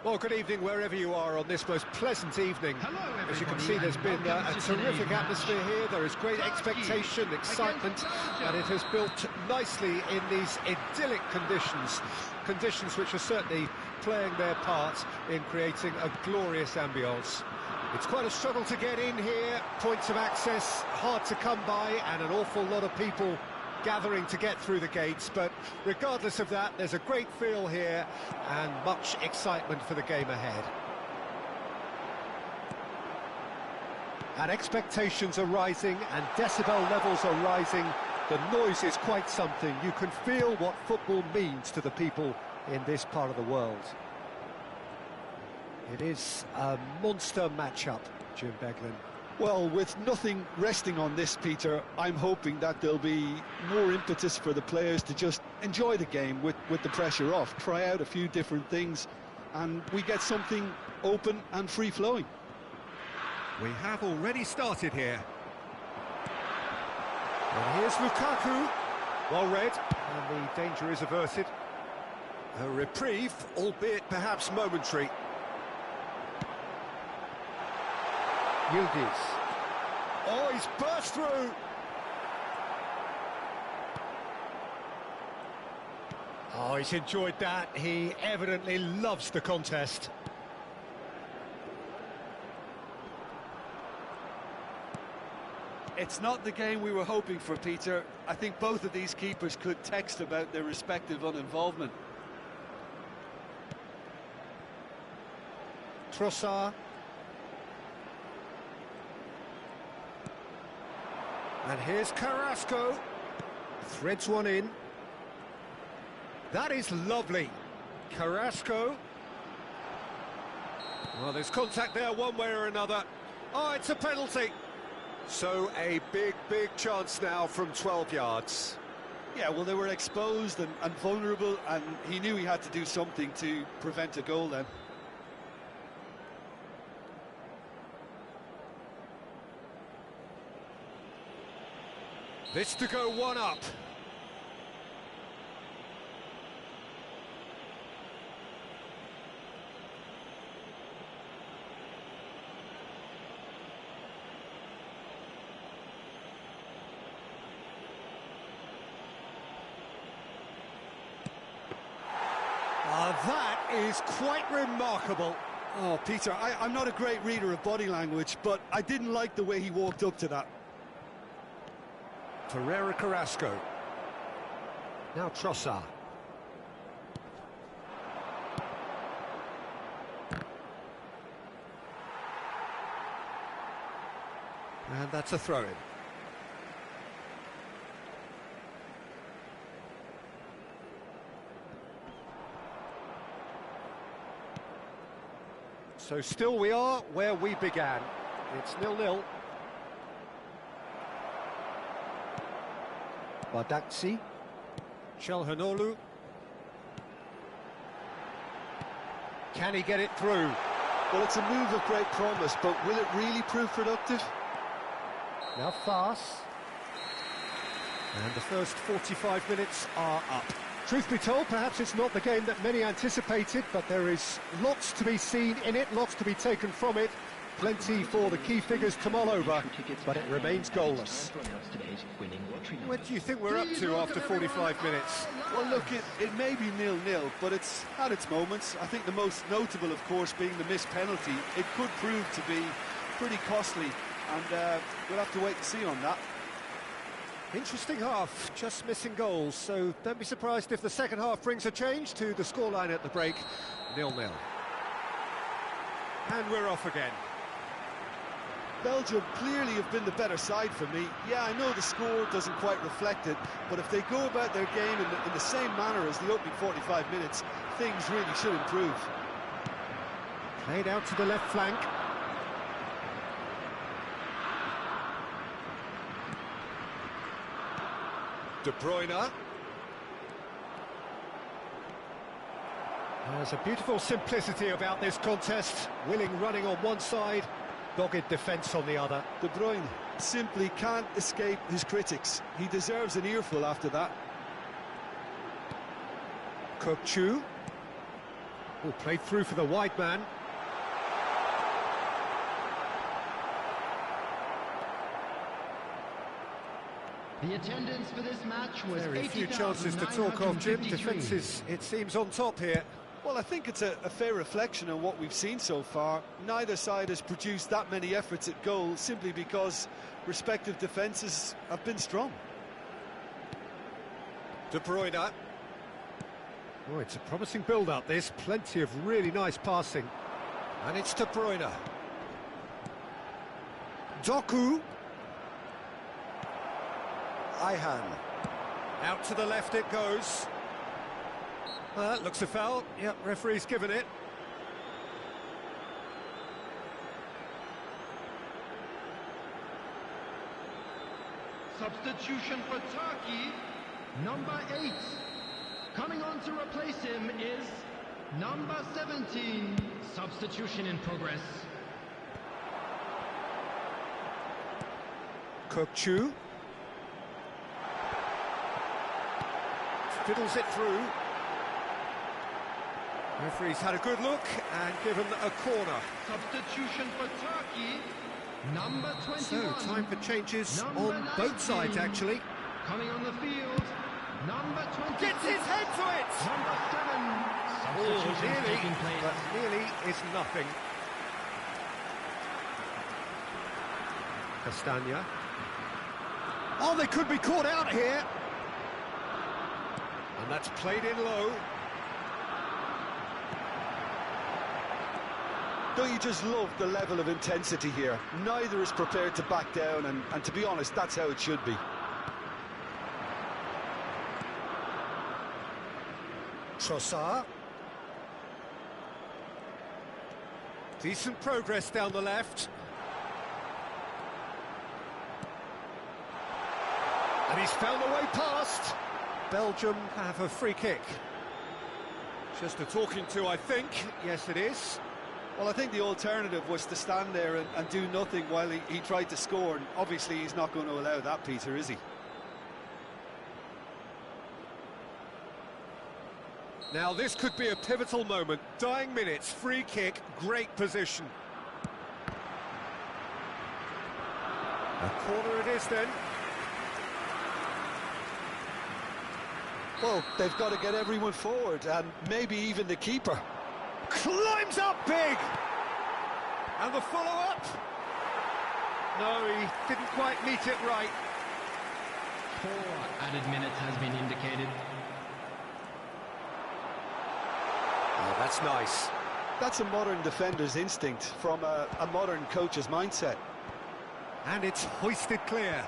Well, good evening wherever you are on this most pleasant evening. Hello, as you can see, there's been a terrific atmosphere here. There is great expectation, excitement, and it has built nicely in these idyllic conditions. Conditions which are certainly playing their part in creating a glorious ambience. It's quite a struggle to get in here, points of access hard to come by, and an awful lot of people gathering to get through the gates, but regardless of that, there's a great feel here and much excitement for the game ahead. And expectations are rising and decibel levels are rising. The noise is quite something. You can feel what football means to the people in this part of the world. It is a monster matchup, Jim Beglin. Well, with nothing resting on this, Peter, I'm hoping that there'll be more impetus for the players to just enjoy the game with the pressure off, try out a few different things, and we get something open and free-flowing. We have already started here. And here's Lukaku, well read, and the danger is averted. A reprieve, albeit perhaps momentary. Yildiz. Oh, he's burst through! Oh, he's enjoyed that. He evidently loves the contest. It's not the game we were hoping for, Peter. I think both of these keepers could text about their respective uninvolvement. Trossard. And here's Carrasco, threads one in. That is lovely. Carrasco. Well, there's contact there one way or another. Oh, it's a penalty. So a big chance now from 12 yards. Yeah, well, they were exposed and vulnerable, and he knew he had to do something to prevent a goal then. This to go one up. That is quite remarkable. Oh, Peter, I'm not a great reader of body language, but I didn't like the way he walked up to that. Ferreira Carrasco. Now Trossard. And that's a throw-in. So still we are where we began. It's 0-0. Badaxi, Chelhanoglu. Can he get it through? Well, it's a move of great promise, but will it really prove productive? Now Fas. And the first 45 minutes are up. Truth be told, perhaps it's not the game that many anticipated, but there is lots to be seen in it, lots to be taken from it. Plenty for the key figures to mull over, but it remains goalless. What do you think we're up to after 45 minutes? Well, look, it may be 0-0, but it's had its moments. I think the most notable, of course, being the missed penalty. It could prove to be pretty costly, and we'll have to wait and see on that. Interesting half, just missing goals, so don't be surprised if the second half brings a change to the scoreline at the break. 0-0. And we're off again. Belgium clearly have been the better side for me. Yeah, I know the score doesn't quite reflect it, but if they go about their game in the same manner as the opening 45 minutes, things really should improve. Played out to the left flank. De Bruyne. There's a beautiful simplicity about this contest. Willing running on one side, dogged defence on the other. De Bruyne simply can't escape his critics. He deserves an earful after that. Kokchu. Oh, played through for the wide man. The attendance for this match was Very few chances to talk of, Jim. Defence is, it seems, on top here. Well, I think it's a fair reflection on what we've seen so far. Neither side has produced that many efforts at goal simply because respective defences have been strong. De Bruyne. Oh, it's a promising build-up, this. Plenty of really nice passing. And it's De Bruyne. Doku. Ihan. Out to the left it goes. Looks a foul. Yep, referee's given it. Substitution for Turkey, number 8. Coming on to replace him is number 17. Substitution in progress. Kökçü. Fiddles it through. Referee's had a good look and given a corner. Substitution for Turkey, number 21. So, time for changes number on both 19. sides, actually. Coming on the field, number 20. Gets his head to it! Number 7. Oh, Substitution taking place. but nearly is nothing. Castagna. Oh, they could be caught out here. And that's played in low. Don't you just love the level of intensity here? Neither is prepared to back down, and to be honest, that's how it should be. Trossard. Decent progress down the left. And he's found a way past. Belgium have a free kick. Just a talking to, I think. Yes, it is. Well, I think the alternative was to stand there and do nothing while he tried to score, and obviously he's not going to allow that, Peter, is he? Now, this could be a pivotal moment. Dying minutes, free kick, great position. A corner it is then. Well, they've got to get everyone forward, and maybe even the keeper. Climbs up big! And the follow-up? No, he didn't quite meet it right. 4 added minutes has been indicated. Oh, that's nice. That's a modern defender's instinct from a modern coach's mindset. And it's hoisted clear.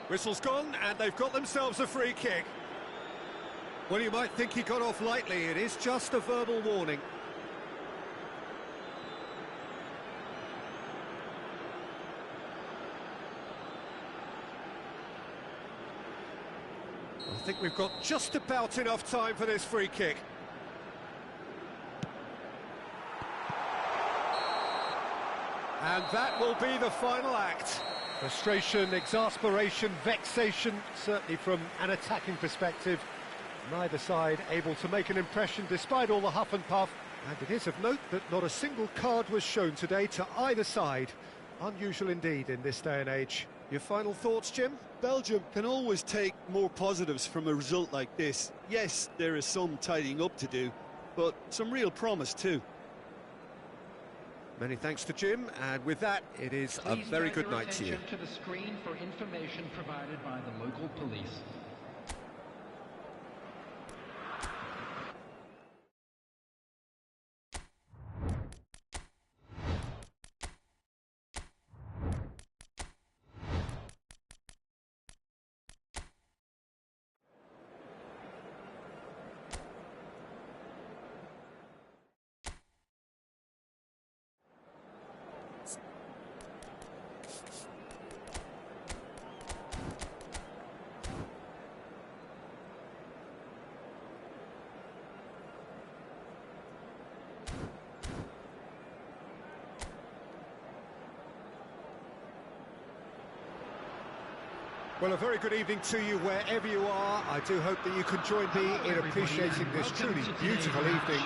Whistle's gone, and they've got themselves a free kick. Well, you might think he got off lightly. It is just a verbal warning. I think we've got just about enough time for this free kick. And that will be the final act. Frustration, exasperation, vexation, certainly from an attacking perspective. Neither side able to make an impression despite all the huff and puff. And it is of note that not a single card was shown today to either side. Unusual indeed in this day and age. Your final thoughts, Jim? Belgium can always take more positives from a result like this. Yes, there is some tidying up to do, but some real promise too. Many thanks to Jim, and with that, it is a very good night to you. To the screen for information provided by the local police. Well, a very good evening to you wherever you are. I do hope that you can join me in appreciating this truly beautiful evening.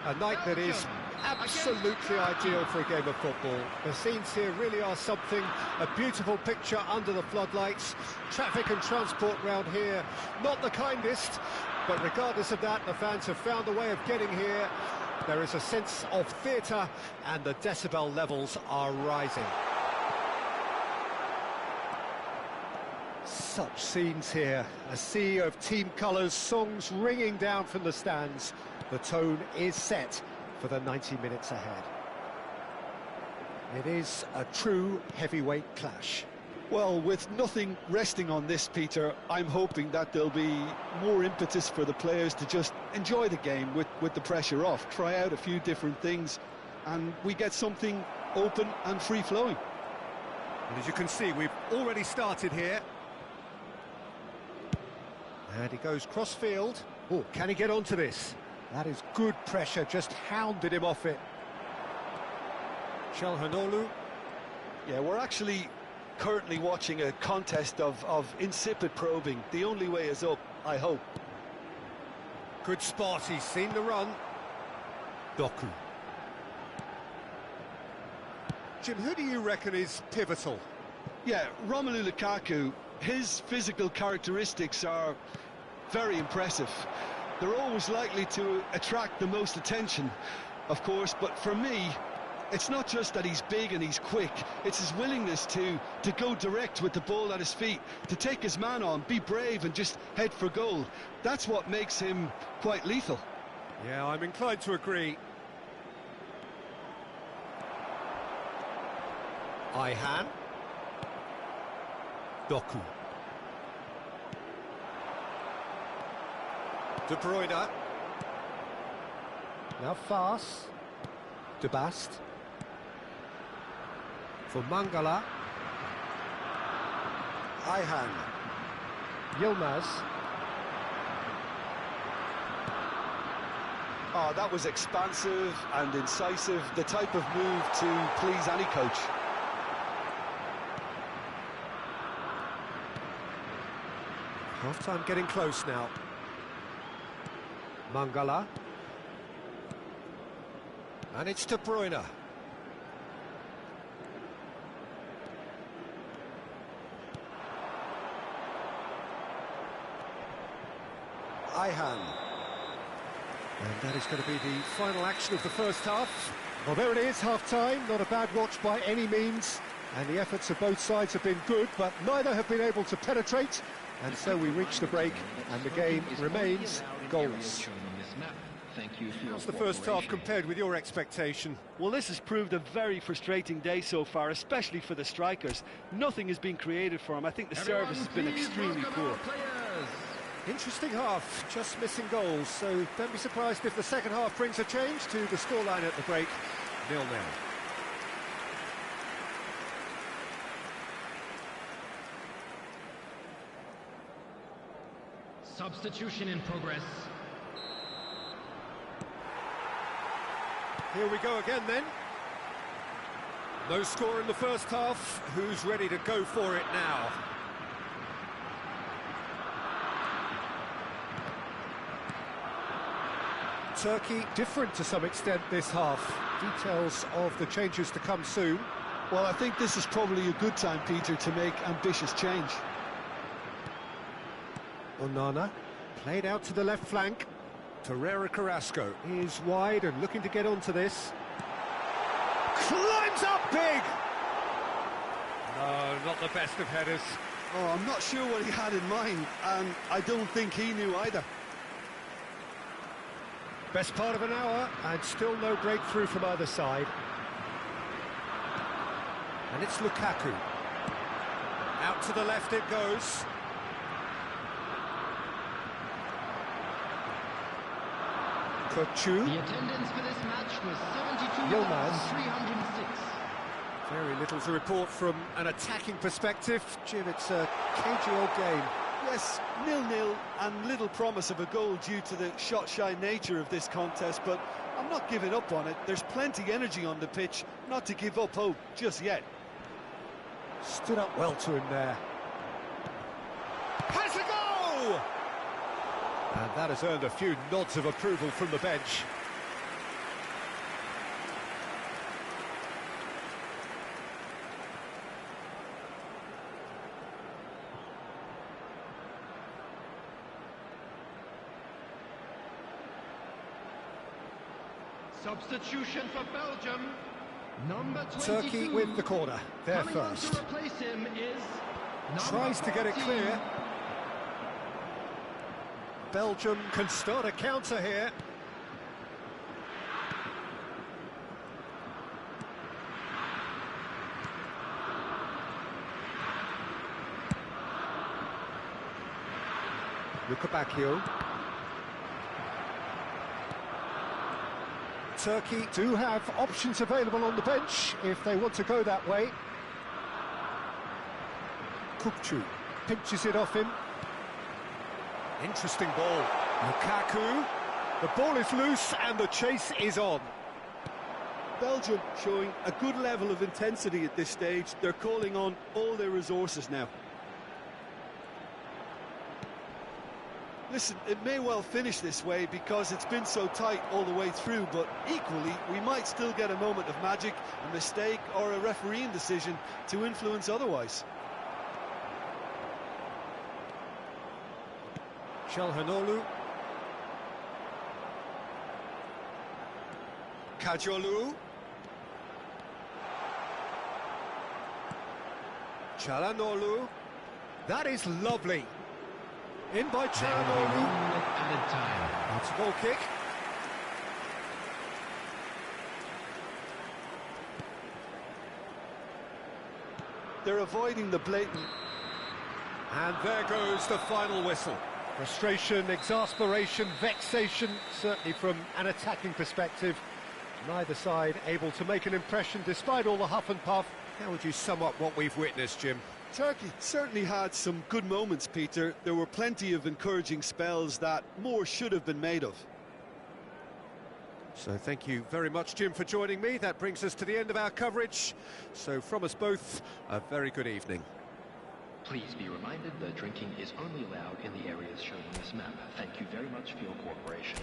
A night that is absolutely ideal for a game of football. The scenes here really are something. A beautiful picture under the floodlights. Traffic and transport round here, not the kindest. But regardless of that, the fans have found a way of getting here. There is a sense of theatre and the decibel levels are rising. Such scenes here, a sea of team colours, songs ringing down from the stands. The tone is set for the 90 minutes ahead. It is a true heavyweight clash. Well, with nothing resting on this, Peter, I'm hoping that there'll be more impetus for the players to just enjoy the game with the pressure off, try out a few different things, and we get something open and free-flowing. And as you can see, we've already started here. And he goes cross-field. Oh, can he get onto this? That is good pressure, just hounded him off it. Çalhanoğlu. Yeah, we're actually currently watching a contest of insipid probing. The only way is up, I hope. Good spot, he's seen the run. Doku. Jim, who do you reckon is pivotal? Yeah, Romelu Lukaku, his physical characteristics are very impressive. They're always likely to attract the most attention, of course, but for me, it's not just that he's big and he's quick, it's his willingness to go direct with the ball at his feet, to take his man on, be brave and just head for goal. That's what makes him quite lethal. Yeah, I'm inclined to agree. Ayhan. Doku. De Bruyne. Now Fas. De Bast. For Mangala. Ayhan. Yilmaz. Oh, that was expansive and incisive, the type of move to please any coach. Half-time getting close now. Mangala. And it's De Bruyne. Ayhan. And that is going to be the final action of the first half. Well, there it is, half-time. Not a bad watch by any means. And the efforts of both sides have been good, but neither have been able to penetrate. And so we reach the break, and the game remains goalless. How's the first half compared with your expectation? Well, this has proved a very frustrating day so far, especially for the strikers. Nothing has been created for them. I think the service has been extremely poor. Interesting half, just missing goals, so don't be surprised if the second half brings a change to the scoreline at the break, 0-0. Substitution in progress. Here we go again then. No score in the first half. Who's ready to go for it now? Turkey different to some extent this half. Details of the changes to come soon. Well, I think this is probably a good time, Peter, to make ambitious change. Onana, played out to the left flank. Torreira Carrasco is wide and looking to get onto this. Climbs up big! No, not the best of headers. Oh, I'm not sure what he had in mind, and I don't think he knew either. Best part of an hour, and still no breakthrough from either side. And it's Lukaku. Out to the left it goes. Kochu. The attendance for this match was Yilmaz. 72,306. Very little to report from an attacking perspective. Jim, it's a cagey old game. Yes, 0-0 and little promise of a goal due to the shot-shy nature of this contest, but I'm not giving up on it. There's plenty energy on the pitch, not to give up hope just yet. Stood up well to him there. And that has earned a few nods of approval from the bench. Substitution for Belgium, number 22. Turkey with the corner, there Coming on first. to replace him is Tries to get it 14. clear. Belgium can start a counter here. Lukabakio. Turkey do have options available on the bench if they want to go that way. Kukçu pinches it off him. Interesting ball. Lukaku. The ball is loose and the chase is on. Belgium showing a good level of intensity at this stage. They're calling on all their resources now. Listen, it may well finish this way because it's been so tight all the way through, but equally, we might still get a moment of magic, a mistake or a refereeing decision to influence otherwise. Çalhanoğlu. Kajolu. Çalhanoğlu. That is lovely. In by Çalhanoğlu. Added time. It's a goal kick. They're avoiding the blatant. And there goes the final whistle. Frustration, exasperation, vexation, certainly from an attacking perspective. Neither side able to make an impression despite all the huff and puff. How would you sum up what we've witnessed, Jim? Turkey certainly had some good moments, Peter. There were plenty of encouraging spells that more should have been made of. So thank you very much, Jim, for joining me. That brings us to the end of our coverage. So from us both, a very good evening. Please be reminded that drinking is only allowed in the areas shown on this map. Thank you very much for your cooperation.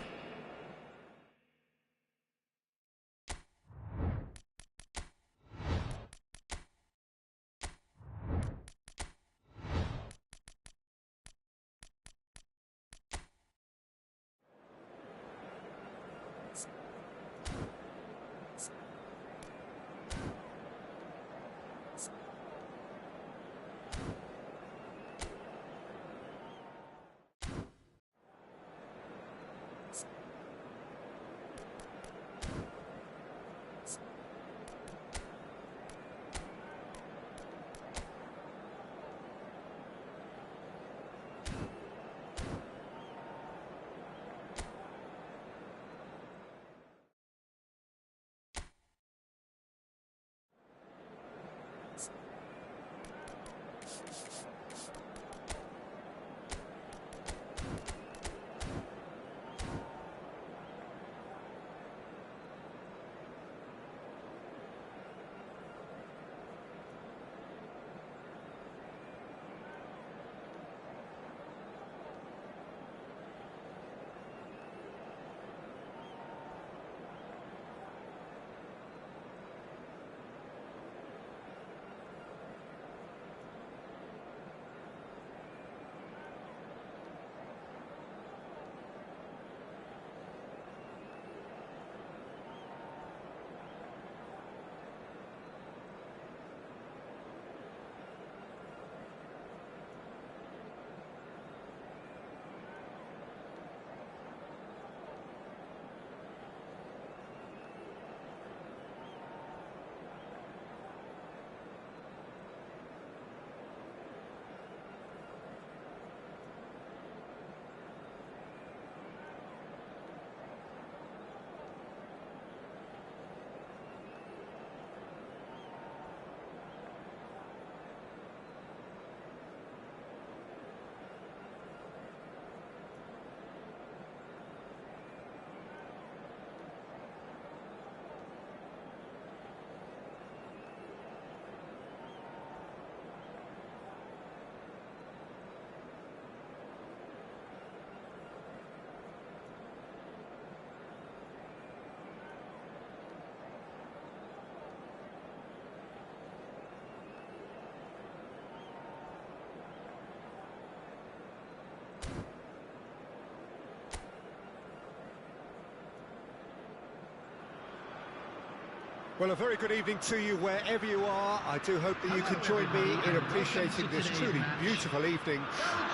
Well, a very good evening to you wherever you are. I do hope that you can join me in appreciating this truly beautiful evening,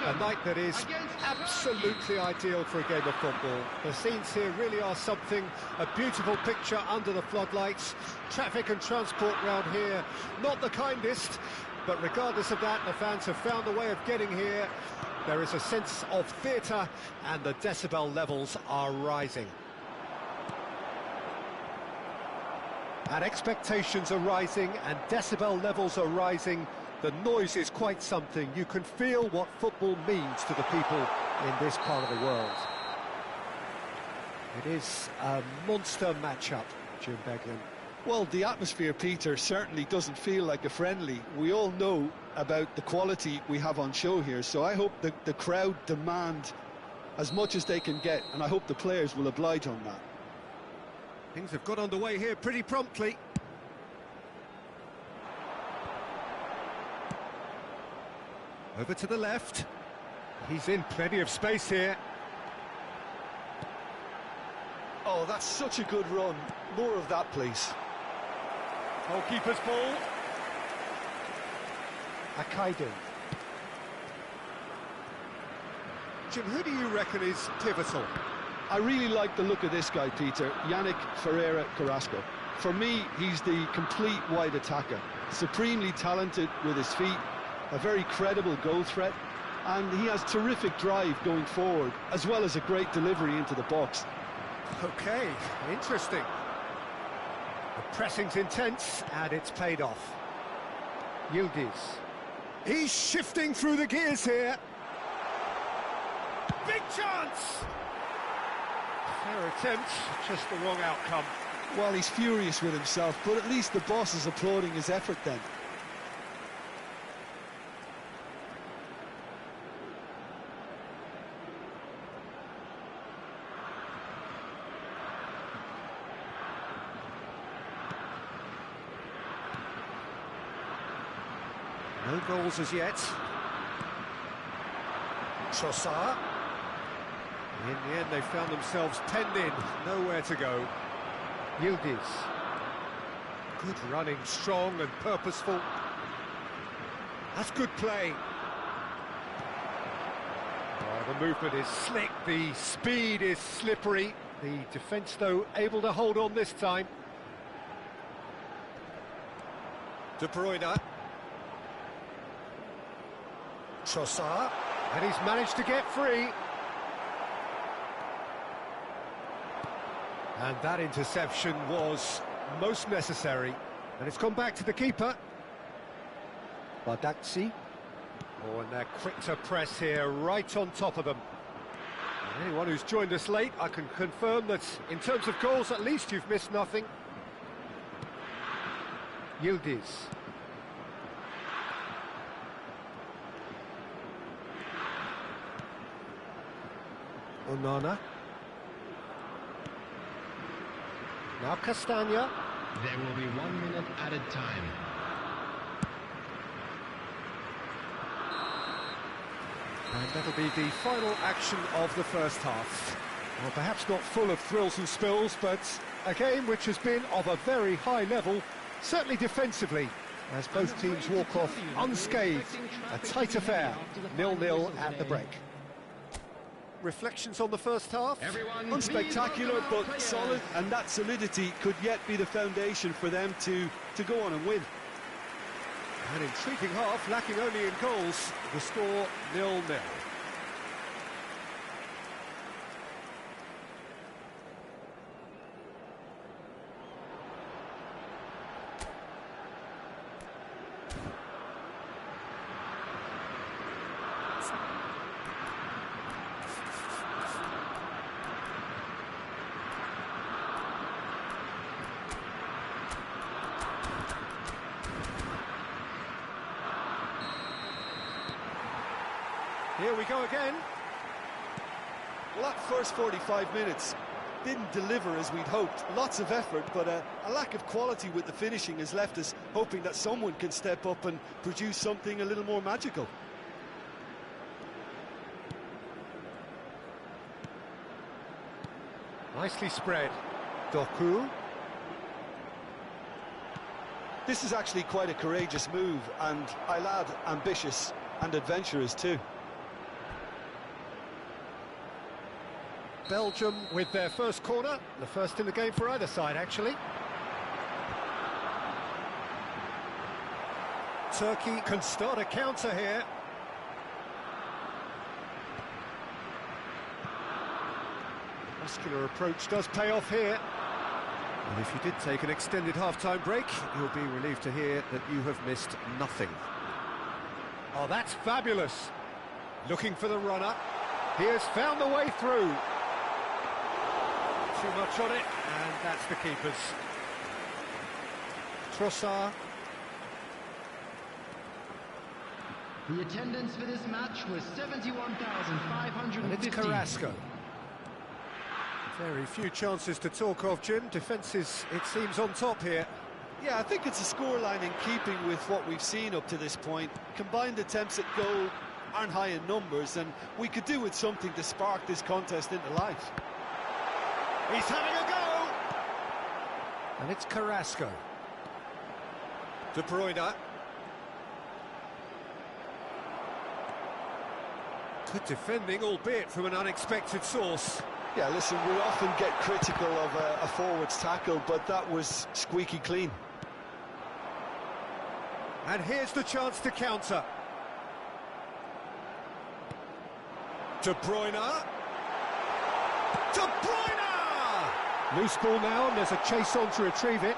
a night that is absolutely ideal for a game of football. The scenes here really are something, a beautiful picture under the floodlights. Traffic and transport round here, not the kindest, but regardless of that, the fans have found a way of getting here. There is a sense of theatre and the decibel levels are rising. And expectations are rising and decibel levels are rising. The noise is quite something. You can feel what football means to the people in this part of the world. It is a monster matchup, Jim Beglin. Well, the atmosphere, Peter, certainly doesn't feel like a friendly. We all know about the quality we have on show here, so I hope the crowd demand as much as they can get, and I hope the players will oblige on that. Things have got underway here pretty promptly. Over to the left. He's in plenty of space here. Oh, that's such a good run. More of that, please. Goalkeeper's ball. Akaidu. Jim, who do you reckon is pivotal? I really like the look of this guy, Peter, Yannick Ferreira Carrasco. For me, he's the complete wide attacker, supremely talented with his feet, a very credible goal threat, and he has terrific drive going forward, as well as a great delivery into the box. Okay, interesting. The pressing's intense, and it's paid off. Yildiz. He's shifting through the gears here. Big chance! Fair attempt, just the wrong outcome. Well, he's furious with himself, but at least the boss is applauding his effort then. No goals as yet. Trossard. In the end, they found themselves penned in, nowhere to go. Yildiz. Good running, strong and purposeful. That's good play. Oh, the movement is slick, the speed is slippery. The defence, though, able to hold on this time. De Bruyne. Trossard. And he's managed to get free. And that interception was most necessary. And it's gone back to the keeper. Badaxi. Oh, and they're quick to press here, right on top of them. And anyone who's joined us late, I can confirm that in terms of goals, at least you've missed nothing. Yildiz. Onana. Now Castagna. There will be 1 minute added time. And that'll be the final action of the first half. Well, perhaps not full of thrills and spills, but a game which has been of a very high level, certainly defensively, as both teams walk off unscathed. A tight affair, 0-0 at the break. Reflections on the first half? Unspectacular, but solid, and that solidity could yet be the foundation for them to go on and win. An intriguing half, lacking only in goals. The score 0-0. Here we go again. Well, that first 45 minutes didn't deliver as we'd hoped. Lots of effort, but a lack of quality with the finishing has left us hoping that someone can step up and produce something a little more magical. Nicely spread. Doku. This is actually quite a courageous move, and I'll add ambitious and adventurous too. Belgium with their first corner, the first in the game for either side, actually. Turkey can start a counter here. Muscular approach does pay off here. And if you did take an extended half-time break, you'll be relieved to hear that you have missed nothing. Oh, that's fabulous. Looking for the runner. He has found the way through. Too much on it, and that's the keeper's. Trossard. The attendance for this match was 71,550. And it's Carrasco. Very few chances to talk of, Jim. Defences, it seems, on top here. Yeah, I think it's a scoreline in keeping with what we've seen up to this point. Combined attempts at goal aren't high in numbers, and we could do with something to spark this contest into life. He's having a go! And it's Carrasco. De Bruyne. Good defending, albeit from an unexpected source. Yeah, listen, we often get critical of a forward's tackle, but that was squeaky clean. And here's the chance to counter. De Bruyne. De Bruyne! Loose ball now, and there's a chase on to retrieve it.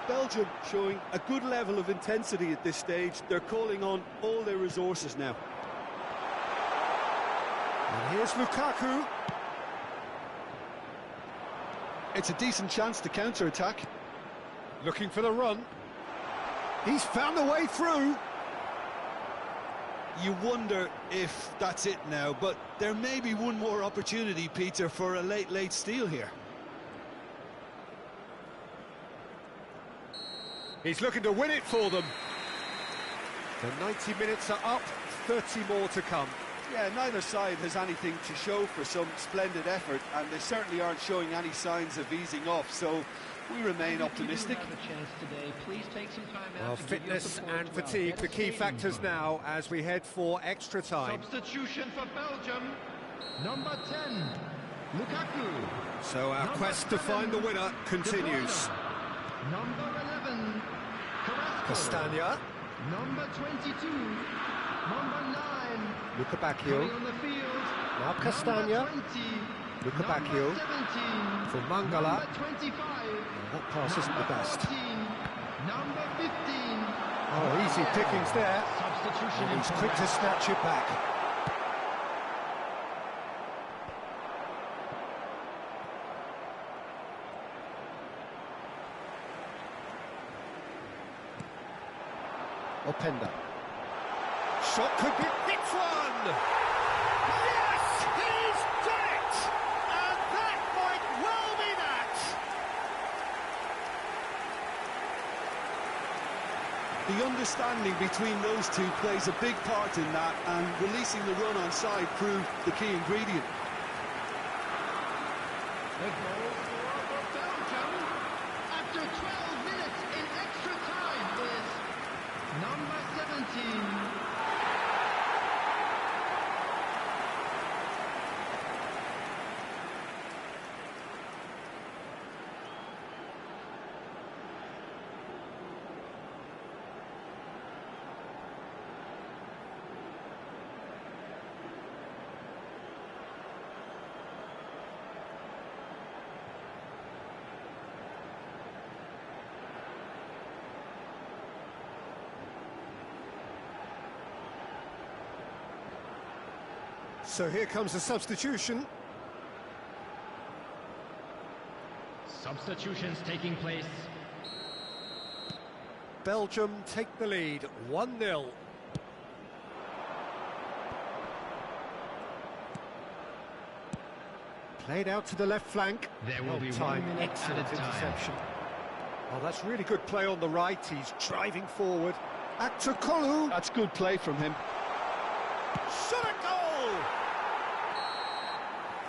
Belgium showing a good level of intensity at this stage. They're calling on all their resources now. And here's Lukaku. It's a decent chance to counter-attack. Looking for the run. He's found the way through. You wonder if that's it now, but there may be one more opportunity, Peter, for a late steal here. He's looking to win it for them. The 90 minutes are up, 30 more to come. Yeah, neither side has anything to show for some splendid effort, and they certainly aren't showing any signs of easing off, so we remain optimistic. Well, fitness and fatigue, the key factors now as we head for extra time. Substitution for Belgium, number 10, Lukaku. So our quest to find the winner continues. Number 11, Carrasco. Castagna. Number 22, number 9. Luka Bacchio. On the field. Now Castagna. Luka Bacchio. For Mangala. Number 25. That pass isn't the best. 14, number 15. Oh, easy pickings there. Substitution. And he's quick to snatch it back. Openda. Shot could be... It's one! Yes! He's done it! And that might well be that! The understanding between those two plays a big part in that, and releasing the run on side proved the key ingredient. The goal for Belgium after 12 minutes in extra time is number 17. So here comes the substitution. Substitutions taking place. Belgium take the lead, 1-0. Played out to the left flank. There will be 1 time. minute Excellent added time. interception. Oh, that's really good play on the right. He's driving forward. Aktukolu. That's good play from him. Shot a goal!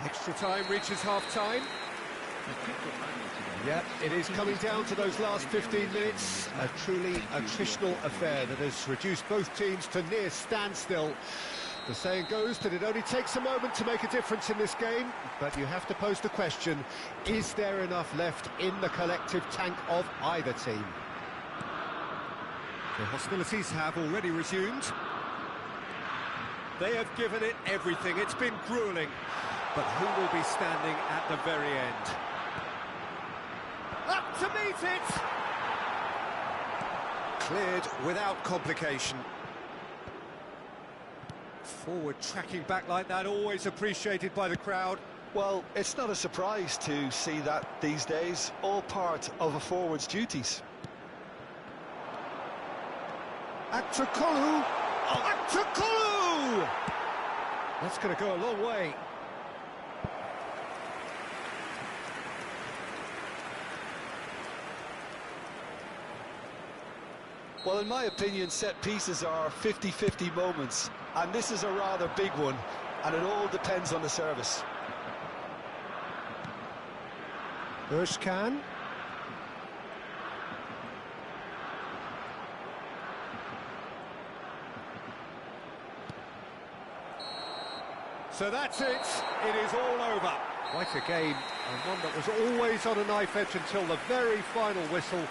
Extra time reaches half-time. Yeah, it is coming down to those last 15 minutes. A truly attritional affair that has reduced both teams to near standstill. The saying goes that it only takes a moment to make a difference in this game, but you have to pose the question, is there enough left in the collective tank of either team? The hostilities have already resumed. They have given it everything. It's been gruelling. But who will be standing at the very end? Up to meet it! Cleared without complication. Forward tracking back like that, always appreciated by the crowd. Well, it's not a surprise to see that these days, all part of a forward's duties. Aktakolu! Aktakolu! That's going to go a long way. Well, in my opinion, set pieces are 50-50 moments, and this is a rather big one, and it all depends on the service. Özkan. So that's it. It is all over. Quite a game, and one that was always on a knife edge until the very final whistle.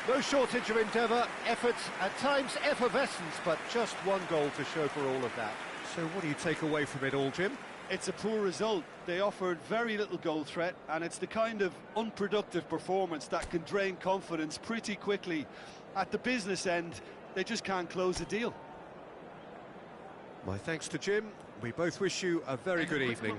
No shortage of endeavour, effort, at times effervescence, but just one goal to show for all of that. So what do you take away from it all, Jim? It's a poor result. They offered very little goal threat, and it's the kind of unproductive performance that can drain confidence pretty quickly. At the business end, they just can't close the deal. My thanks to Jim. We both wish you a very good evening.